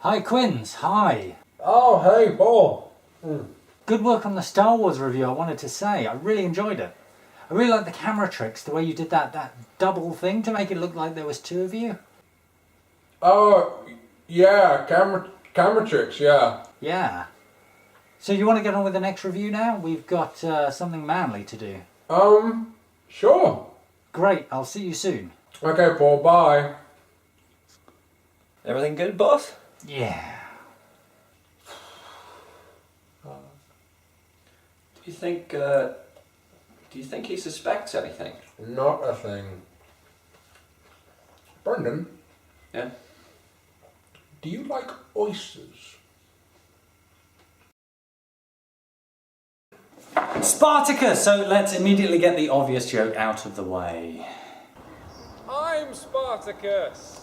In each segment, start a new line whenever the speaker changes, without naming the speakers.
Hi Quinns, hi.
Oh, hey, Paul.
Good work on the Star Wars review, I wanted to say. I really enjoyed it. I really like the camera tricks, the way you did that double thing to make it look like there was two of you.
Oh, yeah, camera tricks, yeah.
Yeah. So you want to get on with the next review now? We've got something manly to do.
Sure.
Great, I'll see you soon.
Okay, Paul, bye.
Everything good, boss?
Yeah.
Do you think he suspects anything?
Not a thing. Brendan,
Yeah?
do you like oysters?
Spartacus! So let's immediately get the obvious joke out of the way.
I'm Spartacus.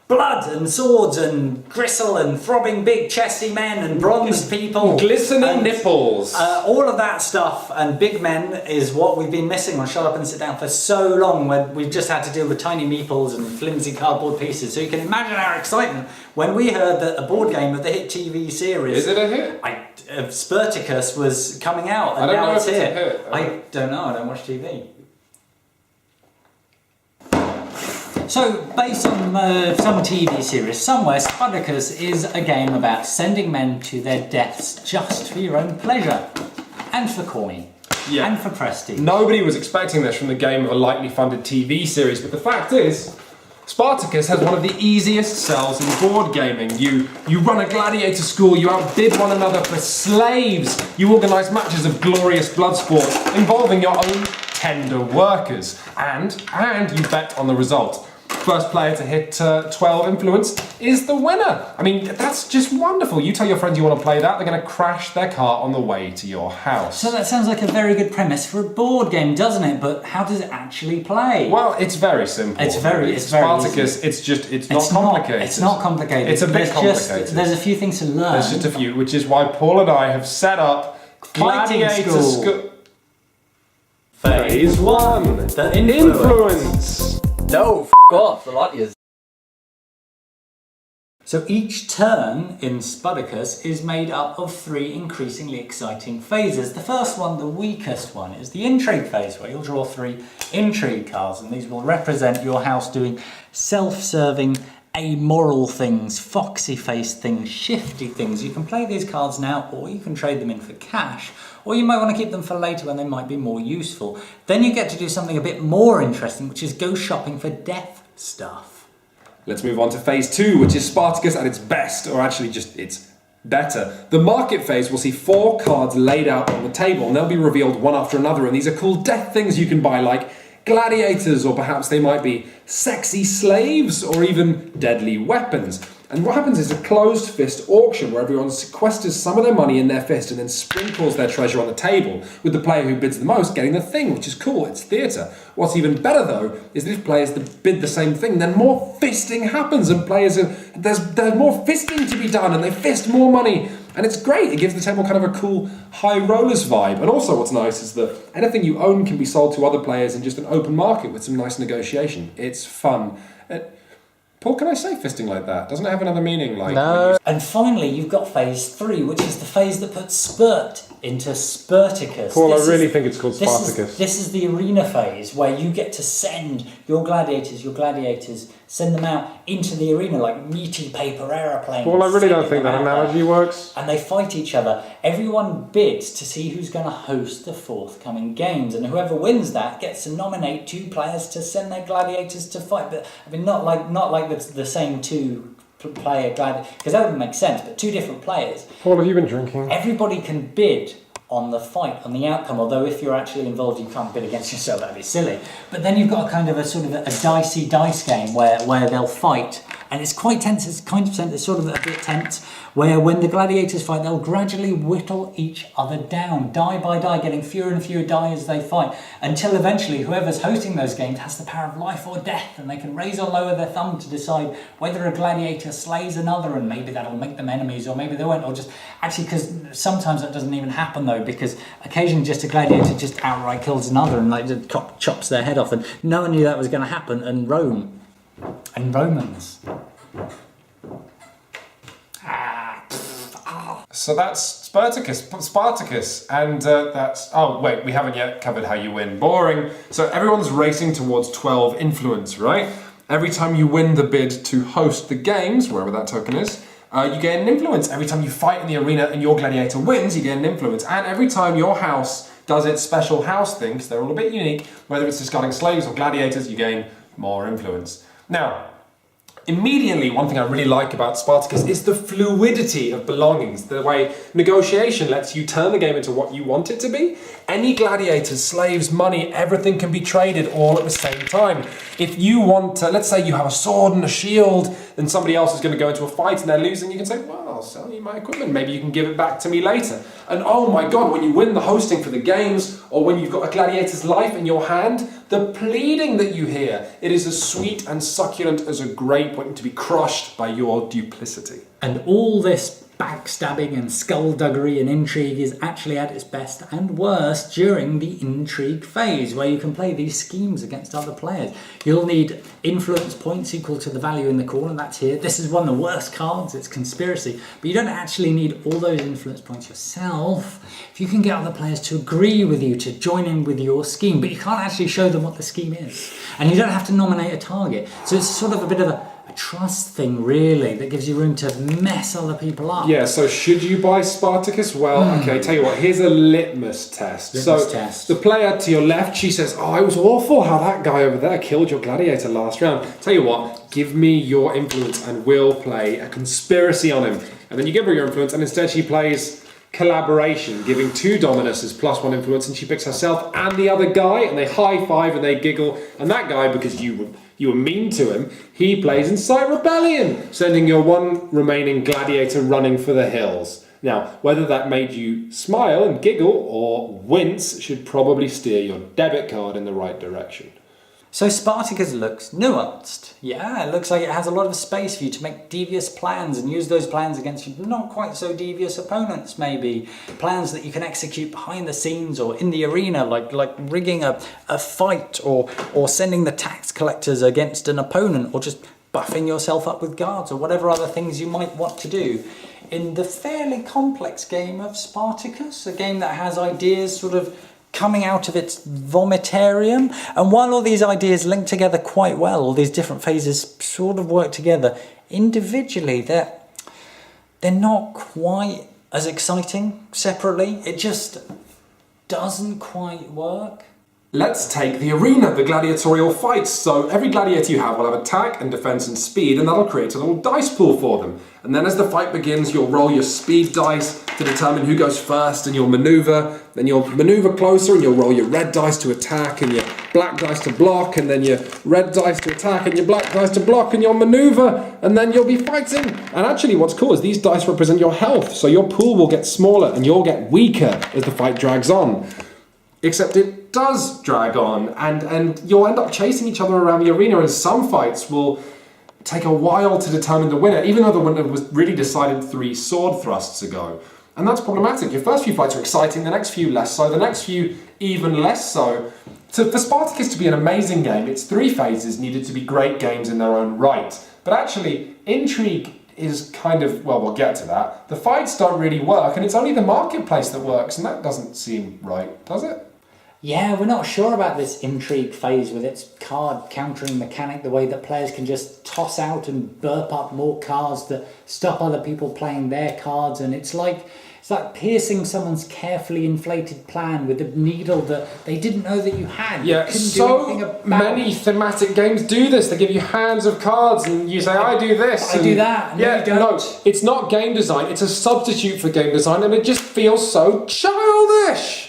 Blood and swords and gristle and throbbing big chesty men and bronzed people.
Glistening
and,
nipples.
all of that stuff and big men is what we've been missing on Shut Up and Sit Down for so long, when we've just had to deal with tiny meeples and flimsy cardboard pieces. So you can imagine our excitement when we heard that a board game of the hit TV series...
Is it a hit?
Spartacus was coming out and
I don't
now
know
it's
if it's a
here.
hit.
I don't know, I don't watch TV. So, based on some TV series somewhere, Spartacus is a game about sending men to their deaths just for your own pleasure. And for coin.
Yeah.
And for prestige.
Nobody was expecting this from the game of a lightly funded TV series, but the fact is, Spartacus has one of the easiest sells in board gaming. You run a gladiator school, you outbid one another for slaves, you organise matches of glorious blood sport involving your own tender workers, and you bet on the result. First player to hit 12 influence is the winner. I mean, that's just wonderful. You tell your friends you want to play that, they're going to crash their car on the way to your house.
So that sounds like a very good premise for a board game, doesn't it? But how does it actually play?
Well, it's very simple.
It's very
Spartacus,
easy.
it's not complicated.
It's not complicated.
It's a bit complicated.
There's a few things to learn.
There's just a few, which is why Paul and I have set up
Fighting
Gladiator
School.
Phase 1.
The
Influence.
No, f off, the lot of you.
So each turn in Spartacus is made up of 3 increasingly exciting phases. The first one, the weakest one, is the Intrigue phase, where you'll draw 3 Intrigue cards, and these will represent your house doing self-serving, amoral things, foxy-faced things, shifty things. You can play these cards now, or you can trade them in for cash, or you might want to keep them for later when they might be more useful. Then you get to do something a bit more interesting, which is go shopping for death stuff.
Let's move on to phase 2, which is Spartacus at its best, or actually just its better. The market phase will see 4 cards laid out on the table, and they'll be revealed one after another, and these are called death things you can buy, like gladiators, or perhaps they might be sexy slaves, or even deadly weapons. And what happens is a closed fist auction where everyone sequesters some of their money in their fist and then sprinkles their treasure on the table, with the player who bids the most getting the thing, which is cool, it's theatre. What's even better though is that if players bid the same thing, then more fisting happens, and there's more fisting to be done, and they fist more money. And it's great, it gives the table kind of a cool high rollers vibe. And also what's nice is that anything you own can be sold to other players in just an open market with some nice negotiation. It's fun. Paul, can I say fisting like that? Doesn't it have another meaning? Like
No. And finally, you've got phase 3, which is the phase that puts Spurt into Spartacus.
Paul, I really think it's called Spartacus.
This is the arena phase, where you get to send your gladiators, send them out into the arena like meaty paper aeroplanes.
Paul, I really don't think that analogy works.
And they fight each other. Everyone bids to see who's going to host the forthcoming games, and whoever wins that gets to nominate 2 players to send their gladiators to fight. But I mean, not like the same 2 player gladiator, because that wouldn't make sense. But 2 different players.
Paul, have you been drinking?
Everybody can bid on the fight, on the outcome, although if you're actually involved you can't bid against yourself, that'd be silly. But then you've got a kind of a sort of a dicey dice game where they'll fight, and it's quite tense, it's sort of a bit tense, where when the gladiators fight, they'll gradually whittle each other down, die by die, getting fewer and fewer die as they fight, until eventually whoever's hosting those games has the power of life or death, and they can raise or lower their thumb to decide whether a gladiator slays another, and maybe that'll make them enemies, or maybe they won't, or just... Actually, because sometimes that doesn't even happen, though, because occasionally just a gladiator just outright kills another and like chops their head off, and no one knew that was going to happen, and Rome And Romans.
So that's Spartacus, and that's... Oh, wait, we haven't yet covered how you win. Boring. So everyone's racing towards 12 influence, right? Every time you win the bid to host the games, wherever that token is, you gain an influence. Every time you fight in the arena and your gladiator wins, you gain an influence. And every time your house does its special house thing, because they're all a bit unique, whether it's discarding slaves or gladiators, you gain more influence. Now, immediately, one thing I really like about Spartacus is the fluidity of belongings, the way negotiation lets you turn the game into what you want it to be. Any gladiators, slaves, money, everything can be traded all at the same time. If you want to, let's say you have a sword and a shield, and somebody else is going to go into a fight and they're losing, you can say, well, I'll sell you my equipment, maybe you can give it back to me later. And oh my god, when you win the hosting for the games, or when you've got a gladiator's life in your hand, the pleading that you hear, it is as sweet and succulent as a grape waiting to be crushed by your duplicity.
And all this backstabbing and skullduggery and intrigue is actually at its best and worst during the intrigue phase, where you can play these schemes against other players. You'll need influence points equal to the value in the corner, that's here. This is one of the worst cards, it's conspiracy. But you don't actually need all those influence points yourself. If you can get other players to agree with you, to join in with your scheme, but you can't actually show them what the scheme is. And you don't have to nominate a target. So it's sort of a bit of a trust thing, really, that gives you room to mess other people up.
Yeah, so should you buy Spartacus? Well, okay, tell you what, here's a litmus test.
Test.
The player to your left, she says, oh, it was awful how that guy over there killed your gladiator last round. Tell you what, give me your influence and we'll play a conspiracy on him. And then you give her your influence, and instead she plays collaboration, giving 2 Dominus as +1 influence, and she picks herself and the other guy, and they high five and they giggle, and that guy, because you were mean to him, he plays Incite Rebellion, sending your one remaining gladiator running for the hills. Now, whether that made you smile and giggle or wince should probably steer your debit card in the right direction.
So Spartacus looks nuanced. Yeah, it looks like it has a lot of space for you to make devious plans and use those plans against your not quite so devious opponents, maybe. Plans that you can execute behind the scenes or in the arena, like rigging a fight or sending the tax collectors against an opponent, or just buffing yourself up with guards or whatever other things you might want to do. In the fairly complex game of Spartacus, a game that has ideas sort of coming out of its vomitarium, and while all these ideas link together quite well, all these different phases sort of work together, individually they're not quite as exciting separately. It just doesn't quite work.
Let's take the arena, the gladiatorial fights. So every gladiator you have will have attack and defense and speed, and that'll create a little dice pool for them. And then as the fight begins, you'll roll your speed dice to determine who goes first, and you'll maneuver. Then you'll maneuver closer, and you'll roll your red dice to attack, and your black dice to block, and then your red dice to attack, and your black dice to block, and you'll maneuver, and then you'll be fighting. And actually what's cool is these dice represent your health, so your pool will get smaller, and you'll get weaker as the fight drags on. Except it does drag on, and you'll end up chasing each other around the arena, and some fights will take a while to determine the winner, even though the winner was really decided 3 sword thrusts ago. And that's problematic. Your first few fights are exciting, the next few less so, the next few even less so. So for Spartacus to be an amazing game, its 3 phases needed to be great games in their own right. But actually, Intrigue is kind of, well, we'll get to that. The fights don't really work, and it's only the marketplace that works, and that doesn't seem right, does it?
Yeah, we're not sure about this intrigue phase with its card countering mechanic, the way that players can just toss out and burp up more cards that stop other people playing their cards, and it's like piercing someone's carefully inflated plan with a needle that they didn't know that you had.
Yeah, so many thematic games do this. They give you hands of cards and you say, I do this.
I do that.
Yeah,
you don't.
No, it's not game design. It's a substitute for game design, and it just feels so childish.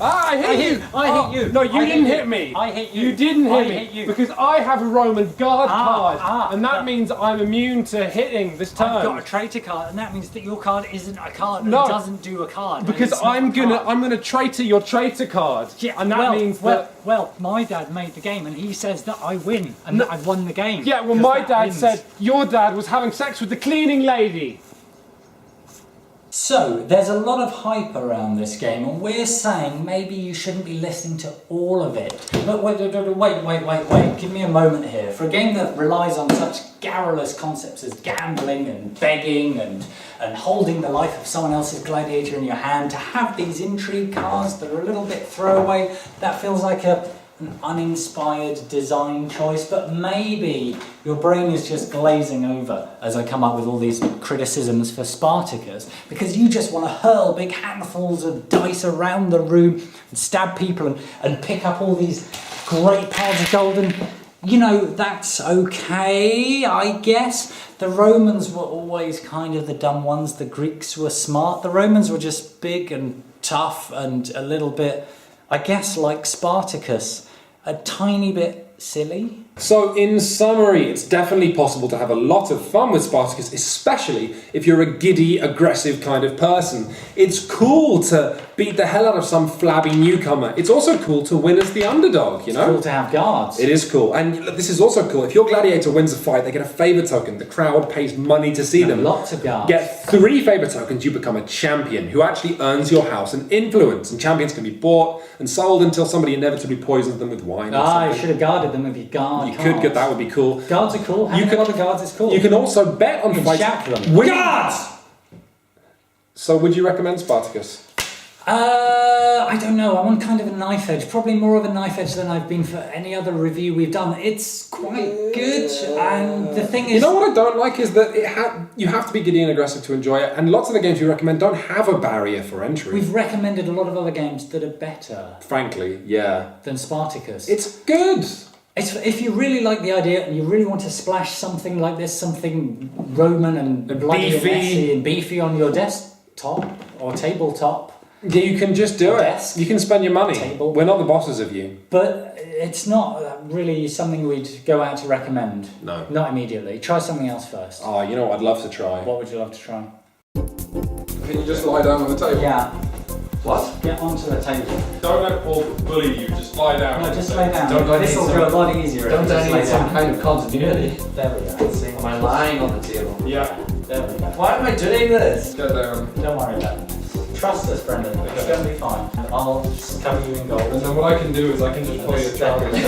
Ah, I hit you!
I hit you!
No, you didn't hit me!
I hit you!
You didn't hit me!
Hit you.
Because I have a Roman guard card, and that means I'm immune to hitting this turn.
I've got a traitor card, and that means that your card isn't a card.
No.
It doesn't do a card.
Because I'm gonna traitor your traitor card,
yeah,
and that means that.
Well, my dad made the game, and he says that I win, and that I've won the game.
Yeah, well, my dad said your dad was having sex with the cleaning lady.
So, there's a lot of hype around this game, and we're saying maybe you shouldn't be listening to all of it. But wait, give me a moment here. For a game that relies on such garrulous concepts as gambling and begging and holding the life of someone else's gladiator in your hand, to have these intrigue cards that are a little bit throwaway, that feels like an uninspired design choice, but maybe your brain is just glazing over as I come up with all these criticisms for Spartacus, because you just want to hurl big handfuls of dice around the room and stab people and pick up all these great piles of gold, and you know, that's okay, I guess. The Romans were always kind of the dumb ones, the Greeks were smart, the Romans were just big and tough and a little bit, I guess, like Spartacus, a tiny bit silly.
So, in summary, it's definitely possible to have a lot of fun with Spartacus, especially if you're a giddy, aggressive kind of person. It's cool to beat the hell out of some flabby newcomer. It's also cool to win as the underdog, you know?
It's cool to have guards.
It is cool. And this is also cool. If your gladiator wins a fight, they get a favour token. The crowd pays money to see them.
Lots of guards.
Get 3 favour tokens, you become a champion who actually earns your house an influence. And champions can be bought and sold until somebody inevitably poisons them with wine or something.
You should have guarded them with your guard.
You could get that, would be cool.
Guards are cool. Having a lot of guards is cool.
You can also bet on fights.
Shout for them.
Guards! So would you recommend Spartacus?
I don't know. I'm on kind of a knife edge. Probably more of a knife edge than I've been for any other review we've done. It's quite good, and the thing is...
You know what I don't like is that you have to be giddy and aggressive to enjoy it, and lots of the games we recommend don't have a barrier for entry.
We've recommended a lot of other games that are better.
Frankly, yeah.
Than Spartacus.
It's good!
If you really like the idea and you really want to splash something like this, something Roman and bloody and messy and beefy on your desktop or tabletop...
Yeah, you can just do it.
Desk,
you can spend your money.
table.
We're not the bosses of you.
But it's not really something we'd go out to recommend.
No.
Not immediately. Try something else first.
Oh, you know what I'd love to try?
What would you love to try?
Can you just lie down on the table?
Yeah.
What?
Get onto the table.
Don't let Paul bully you, just lie down.
No, just lay down.
Don't
This will
need
go a
some-
lot easier. if
Don't
you just
I
lay
need some
down.
kind of continuity?
There we go. See?
Am I lying on the table?
Yeah.
There we go.
Why am I doing this?
Get down.
Don't worry about it. Trust us, Brendan. It's going to be fine. I'll just cover you in gold.
And then what I can do is I can just pull your trousers down.